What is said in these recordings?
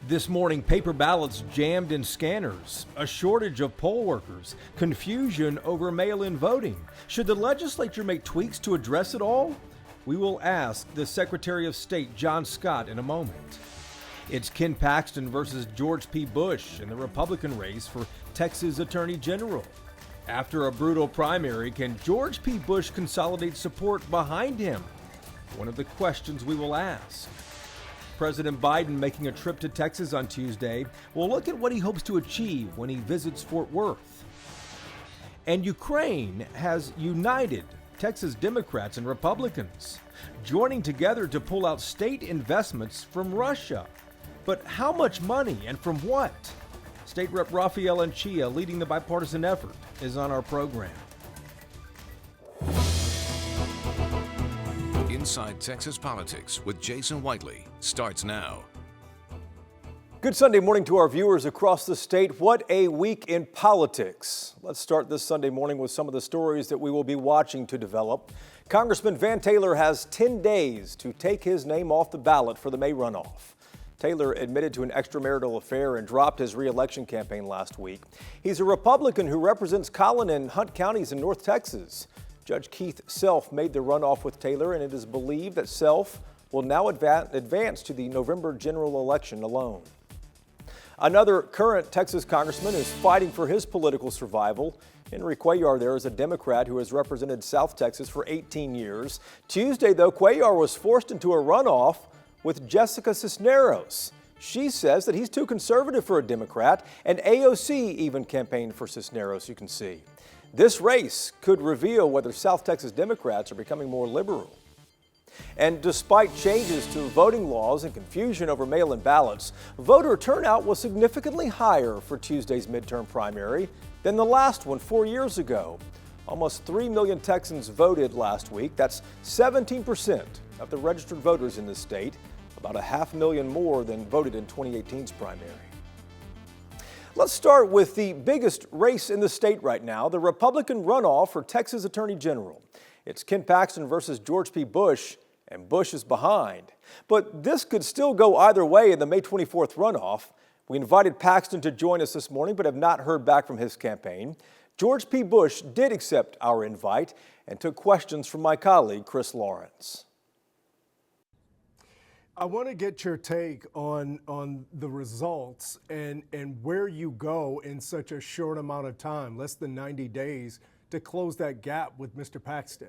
This morning, paper ballots jammed in scanners, a shortage of poll workers, confusion over mail-in voting. Should the legislature make tweaks to address it all? We will ask the Secretary of State, John Scott, in a moment. It's Ken Paxton versus George P. Bush in the Republican race for Texas Attorney General. After a brutal primary, can George P. Bush consolidate support behind him? One of the questions we will ask. President Biden making a trip to Texas on Tuesday. We'll look at what he hopes to achieve when he visits Fort Worth. And Ukraine has united Texas Democrats and Republicans, joining together to pull out state investments from Russia. But how much money and from what? State Rep. Rafael Anchia, leading the bipartisan effort, is on our program. Inside Texas Politics with Jason Whiteley starts now. Good Sunday morning to our viewers across the state. What a week in politics. Let's start this Sunday morning with some of the stories that we will be watching to develop. Congressman Van Taylor has 10 days to take his name off the ballot for the May runoff. Taylor admitted to an extramarital affair and dropped his re-election campaign last week. He's a Republican who represents Collin and Hunt counties in North Texas. Judge Keith Self made the runoff with Taylor, and it is believed that Self will now advance to the November general election alone. Another current Texas congressman is fighting for his political survival. Henry Cuellar there is a Democrat who has represented South Texas for 18 years. Tuesday, though, Cuellar was forced into a runoff with Jessica Cisneros. She says that he's too conservative for a Democrat, and AOC even campaigned for Cisneros, you can see. This race could reveal whether South Texas Democrats are becoming more liberal. And despite changes to voting laws and confusion over mail-in ballots, voter turnout was significantly higher for Tuesday's midterm primary than the last one 4 years ago. Almost 3 million Texans voted last week. That's 17% of the registered voters in the state, about 500,000 more than voted in 2018's primary. Let's start with the biggest race in the state right now, the Republican runoff for Texas Attorney General. It's Ken Paxton versus George P. Bush, and Bush is behind. But this could still go either way in the May 24th runoff. We invited Paxton to join us this morning, but have not heard back from his campaign. George P. Bush did accept our invite and took questions from my colleague, Chris Lawrence. I want to get your take on the results and where you go in such a short amount of time, less than 90 days, to close that gap with Mr. Paxton.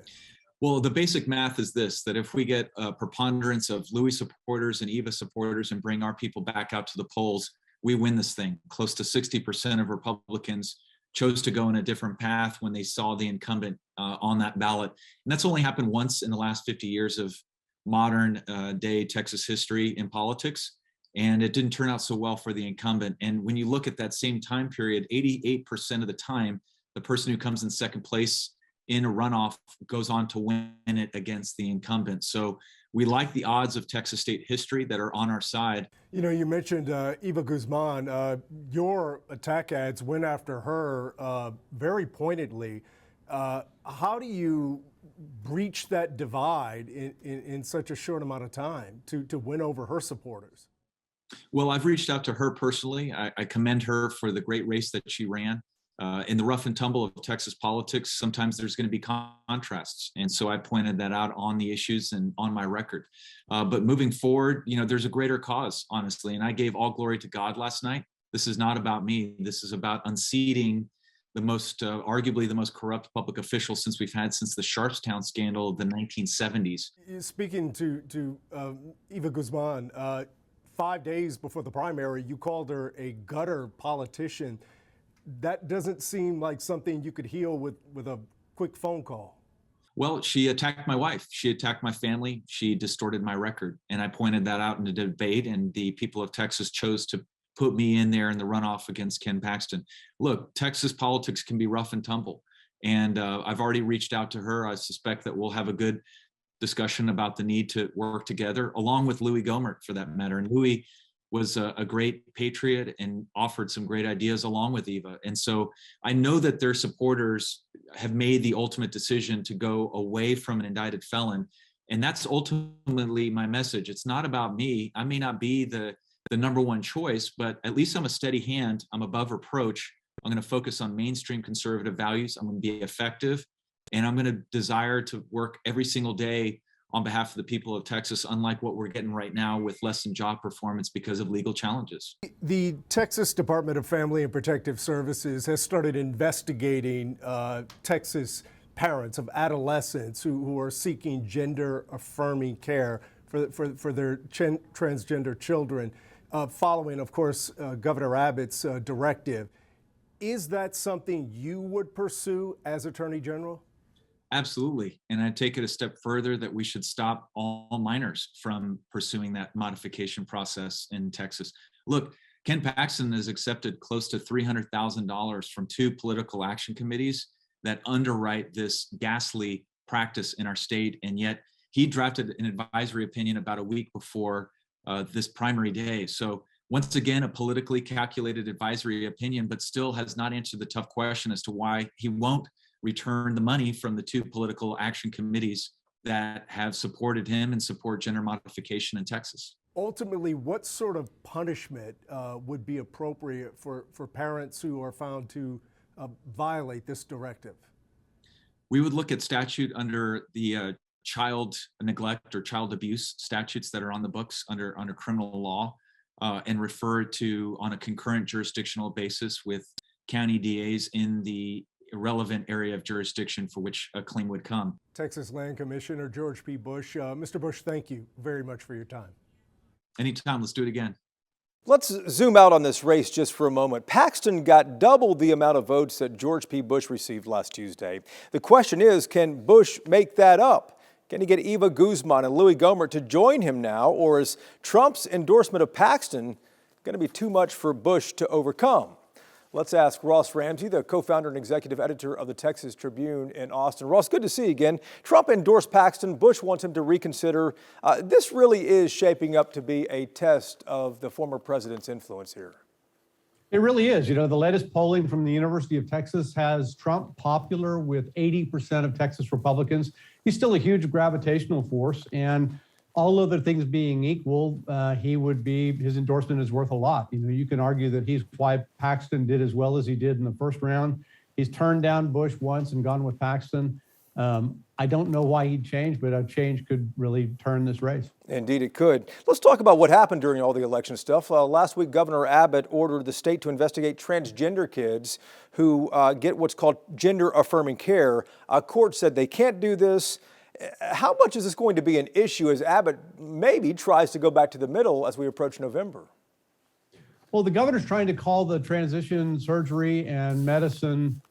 Well, the basic math is this, that if we get a preponderance of Louie supporters and Eva supporters and bring our people back out to the polls, we win this thing. Close to 60% of Republicans chose to go in a different path when they saw the incumbent on that ballot. And that's only happened once in the last 50 years of modern day Texas history in politics, and it didn't turn out so well for the incumbent. And when you look at that same time period, 88% of the time, the person who comes in second place in a runoff goes on to win it against the incumbent. So we like the odds of Texas state history that are on our side. You know, you mentioned Eva Guzman. Your attack ads went after her very pointedly. How do you breach that divide in such a short amount of time to win over her supporters? Well, I've reached out to her personally. I commend her for the great race that she ran. In the rough and tumble of Texas politics, sometimes there's going to be contrasts. And so I pointed that out on the issues and on my record. But moving forward, you know, there's a greater cause, honestly. And I gave all glory to God last night. This is not about me. This is about unseating the most, arguably the most corrupt public official since we've had since the Sharpstown scandal of the 1970s. Speaking to Eva Guzman, 5 days before the primary, you called her a gutter politician. That doesn't seem like something you could heal with a quick phone call. Well, she attacked my wife. She attacked my family. She distorted my record. And I pointed that out in a debate, and the people of Texas chose to put me in there in the runoff against Ken Paxton. Look, Texas politics can be rough and tumble. And I've already reached out to her. I suspect that we'll have a good discussion about the need to work together, along with Louie Gohmert for that matter. And Louie was a great patriot and offered some great ideas along with Eva. And so I know that their supporters have made the ultimate decision to go away from an indicted felon. And that's ultimately my message. It's not about me. I may not be the the number one choice, but at least I'm a steady hand. I'm above reproach. I'm going to focus on mainstream conservative values. I'm going to be effective, and I'm going to desire to work every single day on behalf of the people of Texas, unlike what we're getting right now with less than job performance because of legal challenges. The Texas Department of Family and Protective Services has started investigating Texas parents of adolescents who are seeking gender-affirming care for their transgender children, following, of course, Governor Abbott's directive. Is that something you would pursue as Attorney General? Absolutely. And I take it a step further that we should stop all minors from pursuing that modification process in Texas. Look, Ken Paxton has accepted close to $300,000 from 2 political action committees that underwrite this ghastly practice in our state. And yet he drafted an advisory opinion about a week before this primary day. So once again, a politically calculated advisory opinion, but still has not answered the tough question as to why he won't return the money from the 2 political action committees that have supported him and support gender modification in Texas. Ultimately, what sort of punishment would be appropriate for parents who are found to violate this directive? We would look at statute under the child neglect or child abuse statutes that are on the books under criminal law, and refer to on a concurrent jurisdictional basis with county DAs in the relevant area of jurisdiction for which a claim would come. Texas Land Commissioner George P. Bush. Mr. Bush, thank you very much for your time. Anytime, let's do it again. Let's zoom out on this race just for a moment. Paxton got double the amount of votes that George P. Bush received last Tuesday. The question is, can Bush make that up? Can he get Eva Guzman and Louie Gohmert to join him now, or is Trump's endorsement of Paxton going to be too much for Bush to overcome? Let's ask Ross Ramsey, the co-founder and executive editor of the Texas Tribune in Austin. Ross, good to see you again. Trump endorsed Paxton. Bush wants him to reconsider. This really is shaping up to be a test of the former president's influence here. It really is. You know, the latest polling from the University of Texas has Trump popular with 80% of Texas Republicans. He's still a huge gravitational force, and all other things being equal, his endorsement is worth a lot. You know, you can argue that he's why Paxton did as well as he did in the first round. He's turned down Bush once and gone with Paxton. I don't know why he'd change, but a change could really turn this race. Indeed, it could. Let's talk about what happened during all the election stuff. Last week, Governor Abbott ordered the state to investigate transgender kids who get what's called gender-affirming care. Court said they can't do this. How much is this going to be an issue as Abbott maybe tries to go back to the middle as we approach November? Well, the governor's trying to call the transition surgery and medicine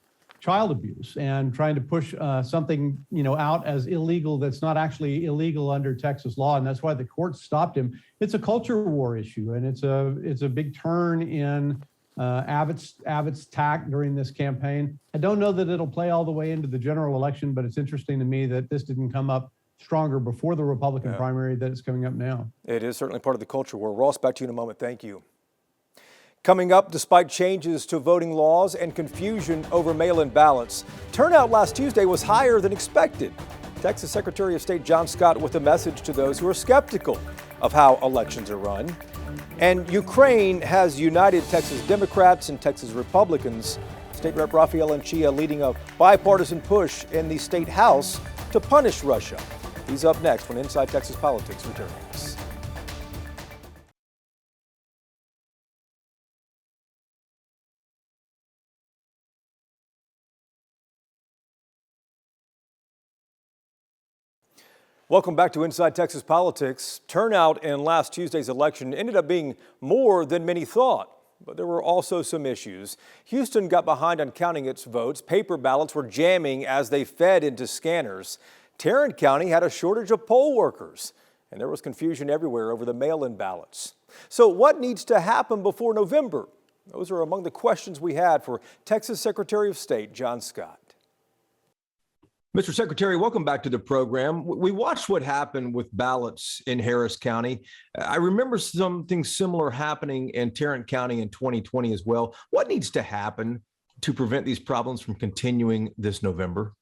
child abuse and trying to push something, out as illegal that's not actually illegal under Texas law. And that's why the court stopped him. It's a culture war issue, and it's a big turn in Abbott's tack during this campaign. I don't know that it'll play all the way into the general election, but it's interesting to me that this didn't come up stronger before the Republican primary that it's coming up now. It is certainly part of the culture war. Ross, back to you in a moment. Thank you. Coming up, despite changes to voting laws and confusion over mail-in ballots, turnout last Tuesday was higher than expected. Texas Secretary of State John Scott with a message to those who are skeptical of how elections are run. And Ukraine has united Texas Democrats and Texas Republicans. State Rep Rafael Anchia leading a bipartisan push in the state house to punish Russia. He's up next when Inside Texas Politics returns. Welcome back to Inside Texas Politics. Turnout in last Tuesday's election ended up being more than many thought, but there were also some issues. Houston got behind on counting its votes. Paper ballots were jamming as they fed into scanners. Tarrant County had a shortage of poll workers, and there was confusion everywhere over the mail-in ballots. So what needs to happen before November? Those are among the questions we had for Texas Secretary of State John Scott. Mr. Secretary, welcome back to the program. We watched what happened with ballots in Harris County. I remember something similar happening in Tarrant County in 2020 as well. What needs to happen to prevent these problems from continuing this November?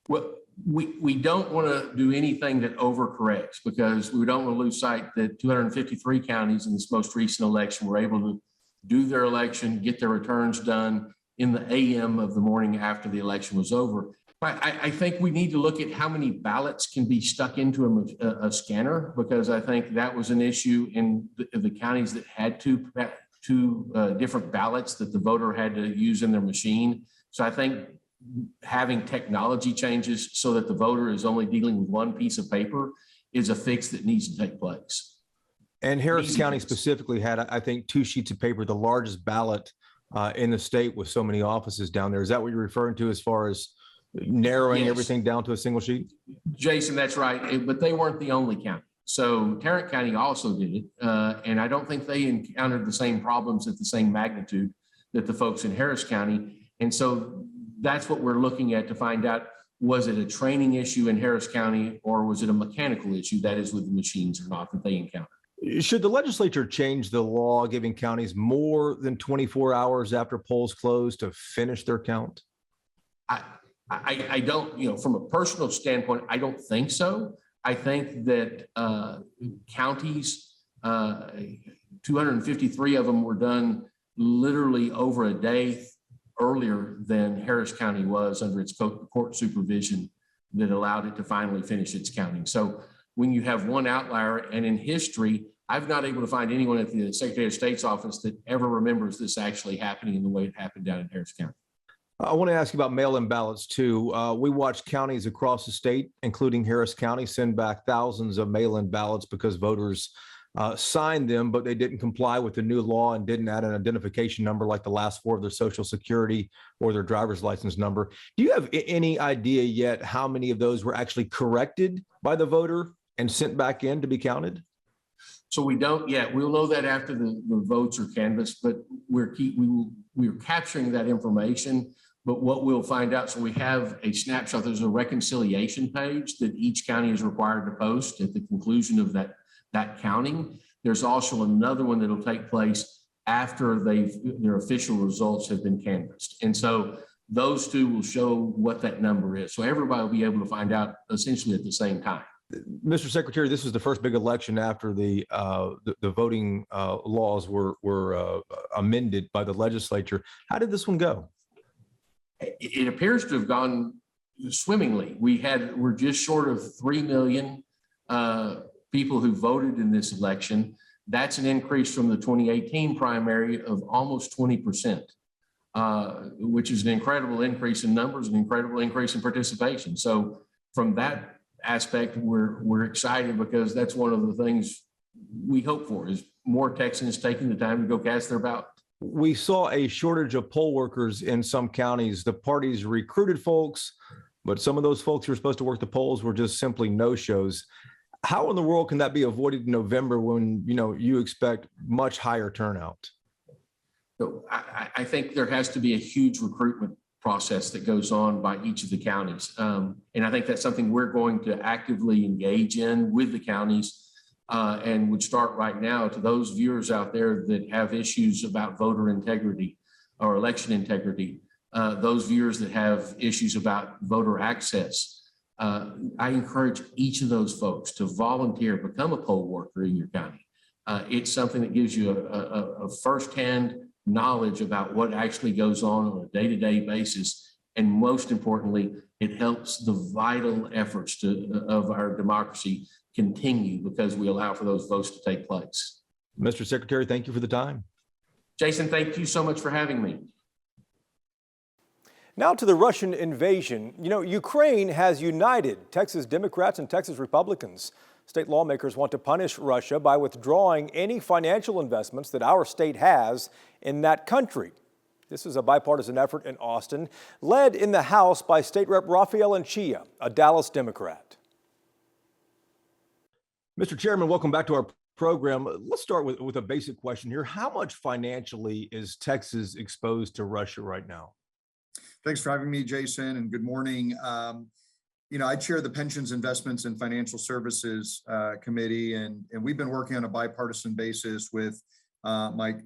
Well, we don't want to do anything that overcorrects, because we don't want to lose sight that 253 counties in this most recent election were able to do their election, get their returns done in the AM of the morning after the election was over. I think we need to look at how many ballots can be stuck into a scanner, because I think that was an issue in the counties that had two different ballots that the voter had to use in their machine. So I think having technology changes so that the voter is only dealing with one piece of paper is a fix that needs to take place. And Harris County specifically had, I think, 2 sheets of paper, the largest ballot in the state with so many offices down there. Is that what you're referring to as far as narrowing everything down to a single sheet? Jason, that's right. But they weren't the only county. So Tarrant County also did it. And I don't think they encountered the same problems at the same magnitude that the folks in Harris County. And so that's what we're looking at to find out, was it a training issue in Harris County, or was it a mechanical issue, that is with the machines or not, that they encountered? Should the legislature change the law giving counties more than 24 hours after polls close to finish their count? I don't, from a personal standpoint, I don't think so. I think that counties, 253 of them were done literally over a day earlier than Harris County was under its court supervision that allowed it to finally finish its counting. So when you have one outlier, and in history, I've not able to find anyone at the Secretary of State's office that ever remembers this actually happening in the way it happened down in Harris County. I want to ask you about mail-in ballots too. We watched counties across the state, including Harris County, send back thousands of mail-in ballots because voters signed them, but they didn't comply with the new law and didn't add an identification number like the last 4 of their social security or their driver's license number. Do you have any idea yet how many of those were actually corrected by the voter and sent back in to be counted? So we don't yet. We'll know that after the votes are canvassed, but we're capturing that information. But what we'll find out, so we have a snapshot. There's a reconciliation page that each county is required to post at the conclusion of that counting. There's also another one that'll take place after their official results have been canvassed. And so those two will show what that number is. So everybody will be able to find out essentially at the same time. Mr. Secretary, this was the first big election after the voting laws were amended by the legislature. How did this one go? It appears to have gone swimmingly. We're just short of 3 million people who voted in this election. That's an increase from the 2018 primary of almost 20%, which is an incredible increase in numbers, an incredible increase in participation. So from that aspect, we're excited, because that's one of the things we hope for, is more Texans taking the time to go cast their ballot. We saw a shortage of poll workers in some counties. The parties recruited folks, but some of those folks who were supposed to work the polls were just simply no-shows. How in the world can that be avoided in November when you expect much higher turnout? So I think there has to be a huge recruitment process that goes on by each of the counties. And I think that's something we're going to actively engage in with the counties, and would start right now. To those viewers out there that have issues about voter integrity or election integrity, those viewers that have issues about voter access, I encourage each of those folks to volunteer, become a poll worker in your county. It's something that gives you a firsthand knowledge about what actually goes on a day-to-day basis. And most importantly, it helps the vital efforts of our democracy continue, because we allow for those votes to take place. Mr. Secretary, thank you for the time. Jason, thank you so much for having me. Now to the Russian invasion. Ukraine has united Texas Democrats and Texas Republicans. State lawmakers want to punish Russia by withdrawing any financial investments that our state has in that country. This is a bipartisan effort in Austin, led in the House by State Rep. Rafael Anchia, a Dallas Democrat. Mr. Chairman, welcome back to our program. Let's start with a basic question here. How much financially is Texas exposed to Russia right now? Thanks for having me, Jason, and good morning. I chair the Pensions, Investments, and Financial Services Committee, and we've been working on a bipartisan basis with my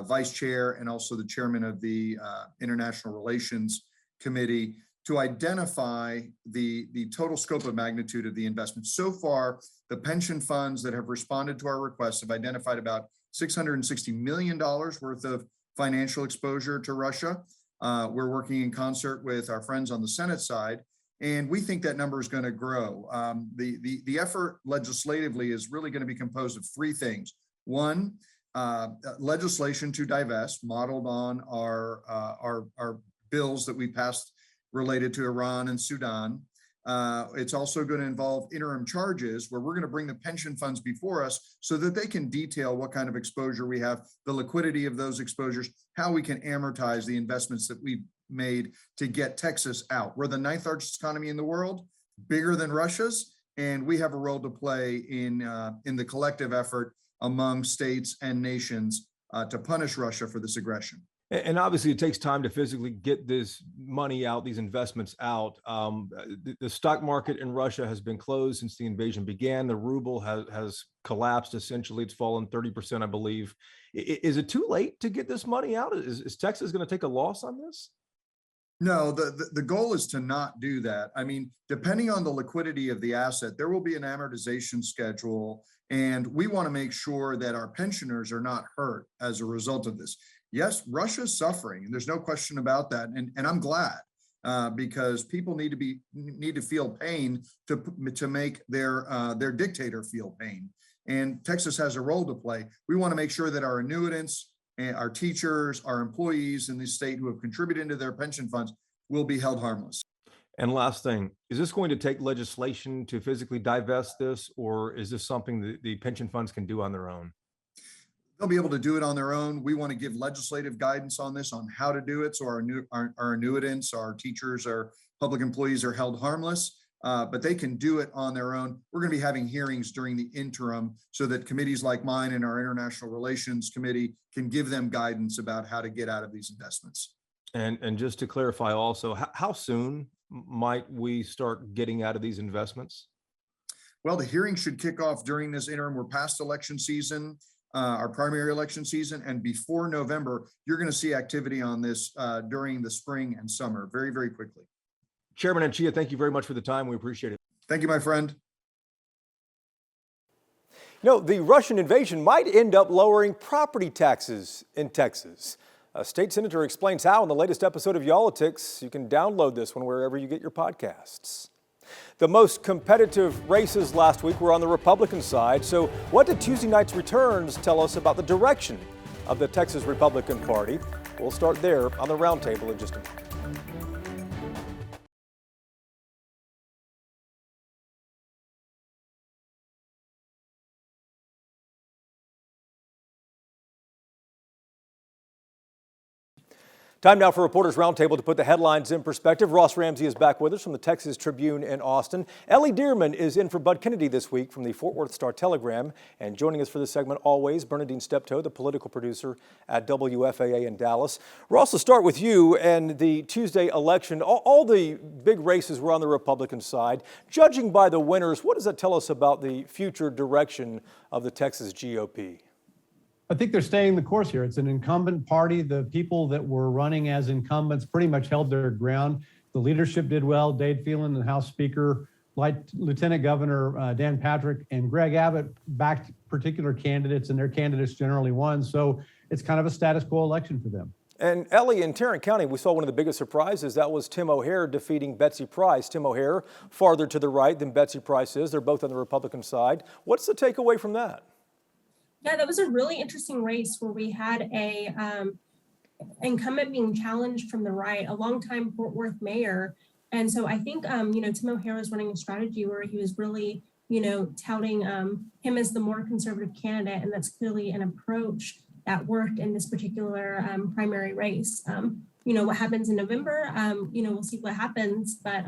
vice chair and also the chairman of the International Relations Committee to identify the total scope of magnitude of the investment. So far, the pension funds that have responded to our requests have identified about $660 million worth of financial exposure to Russia. We're working in concert with our friends on the Senate side, and we think that number is going to grow. The effort legislatively is really going to be composed of three things. One, legislation to divest, modeled on our bills that we passed related to Iran and Sudan. It's also going to involve interim charges where we're going to bring the pension funds before us so that they can detail what kind of exposure we have, the liquidity of those exposures, how we can amortize the investments that we've made to get Texas out. We're the 9th largest economy in the world, bigger than Russia's, and we have a role to play in the collective effort among states and nations to punish Russia for this aggression. And obviously, it takes time to physically get this money out, these investments out. The stock market in Russia has been closed since the invasion began. The ruble has collapsed. Essentially, it's fallen 30%, I believe. Is it too late to get this money out? Is Texas going to take a loss on this? No, the goal is to not do that. I mean, depending on the liquidity of the asset, there will be an amortization schedule, and we want to make sure that our pensioners are not hurt as a result of this. Yes, Russia's suffering, and there's no question about that. And I'm glad because people need to feel pain to make their dictator feel pain. And Texas has a role to play. We want to make sure that our annuitants, our teachers, our employees in the state who have contributed into their pension funds will be held harmless. And last thing, is this going to take legislation to physically divest this, or is this something that the pension funds can do on their own? They'll be able to do it on their own. We want to give legislative guidance on this, on how to do it. So our annuitants, our teachers, our public employees are held harmless, but they can do it on their own. We're going to be having hearings during the interim so that committees like mine and our International Relations Committee can give them guidance about how to get out of these investments. And just to clarify also, how soon might we start getting out of these investments? Well, the hearing should kick off during this interim. We're past election season. Our primary election season, and before November, you're going to see activity on this during the spring and summer very, very quickly. Chairman Anchia, thank you very much for the time. We appreciate it. Thank you, my friend. You know, the Russian invasion might end up lowering property taxes in Texas. A state senator explains how in the latest episode of Y'all-itics. You can download this one wherever you get your podcasts. The most competitive races last week were on the Republican side. So what did Tuesday night's returns tell us about the direction of the Texas Republican Party? We'll start there on the roundtable in just a moment. Time now for Reporters Roundtable to put the headlines in perspective. Ross Ramsey is back with us from the Texas Tribune in Austin. Ellie Dearman is in for Bud Kennedy this week from the Fort Worth Star-Telegram. And joining us for this segment always, Bernadine Steptoe, the political producer at WFAA in Dallas. Ross, let's start with you and the Tuesday election. All the big races were on the Republican side. Judging by the winners, what does that tell us about the future direction of the Texas GOP? I think they're staying the course here. It's an incumbent party. The people that were running as incumbents pretty much held their ground. The leadership did well. Dade Phelan, the House Speaker, Lieutenant Governor Dan Patrick, and Greg Abbott backed particular candidates, and their candidates generally won. So it's kind of a status quo election for them. And Ellie, in Tarrant County, we saw one of the biggest surprises. That was Tim O'Hare defeating Betsy Price. Tim O'Hare farther to the right than Betsy Price is. They're both on the Republican side. What's the takeaway from that? Yeah, that was a really interesting race where we had a incumbent being challenged from the right, a longtime Fort Worth mayor. And so I think, Tim O'Hare was running a strategy where he was really, touting him as the more conservative candidate. And that's clearly an approach that worked in this particular primary race. What happens in November, we'll see what happens, but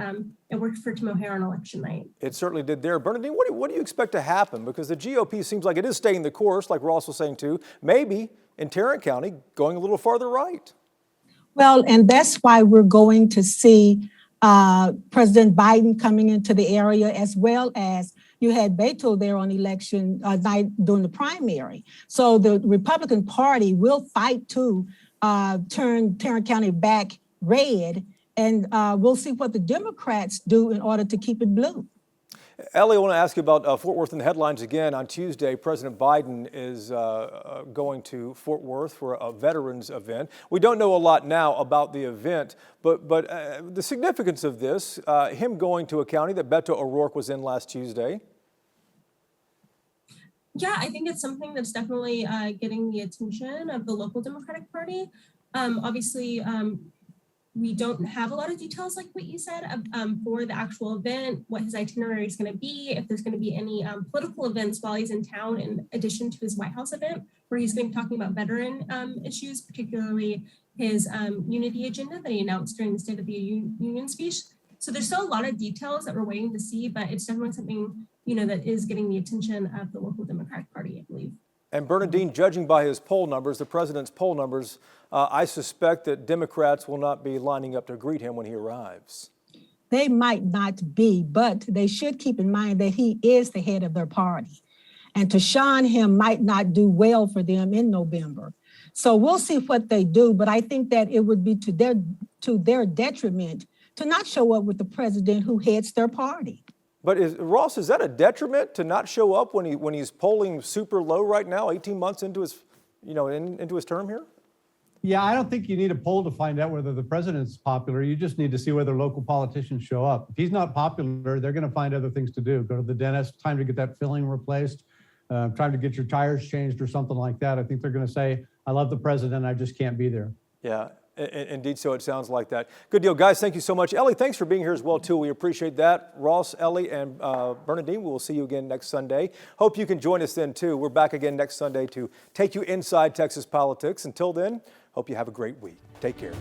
it worked for Tim O'Hare on election night. It certainly did there. Bernadine, what do you expect to happen? Because the GOP seems like it is staying the course, like Ross was saying too, maybe in Tarrant County going a little farther right. Well, and that's why we're going to see President Biden coming into the area, as well as you had Beto there on election night during the primary. So the Republican Party will fight to turn Tarrant County back red And we'll see what the Democrats do in order to keep it blue. Ellie, I want to ask you about Fort Worth in the headlines again. On Tuesday, President Biden is going to Fort Worth for a veterans event. We don't know a lot now about the event, but the significance of this, him going to a county that Beto O'Rourke was in last Tuesday. Yeah, I think it's something that's definitely getting the attention of the local Democratic Party. Obviously, we don't have a lot of details like what you said for the actual event, what his itinerary is going to be, if there's going to be any political events while he's in town in addition to his White House event, where he's going to be talking about veteran issues, particularly his unity agenda that he announced during the State of the Union speech. So there's still a lot of details that we're waiting to see, but it's definitely something, that is getting the attention of the local Democratic Party, I believe. And Bernadine, judging by his poll numbers, the president's poll numbers, I suspect that Democrats will not be lining up to greet him when he arrives. They might not be, but they should keep in mind that he is the head of their party. And to shun him might not do well for them in November. So we'll see what they do, but I think that it would be to their detriment to not show up with the president who heads their party. But Ross, is that a detriment to not show up when he's polling super low right now, 18 months into his, into his term here? Yeah, I don't think you need a poll to find out whether the president's popular. You just need to see whether local politicians show up. If he's not popular, they're going to find other things to do. Go to the dentist, time to get that filling replaced, time to get your tires changed or something like that. I think they're going to say, I love the president, I just can't be there. Yeah. Indeed, so it sounds like that. Good deal, guys. Thank you so much. Ellie, thanks for being here as well, too. We appreciate that. Ross, Ellie, and Bernadine, we will see you again next Sunday. Hope you can join us then, too. We're back again next Sunday to take you inside Texas politics. Until then, hope you have a great week. Take care.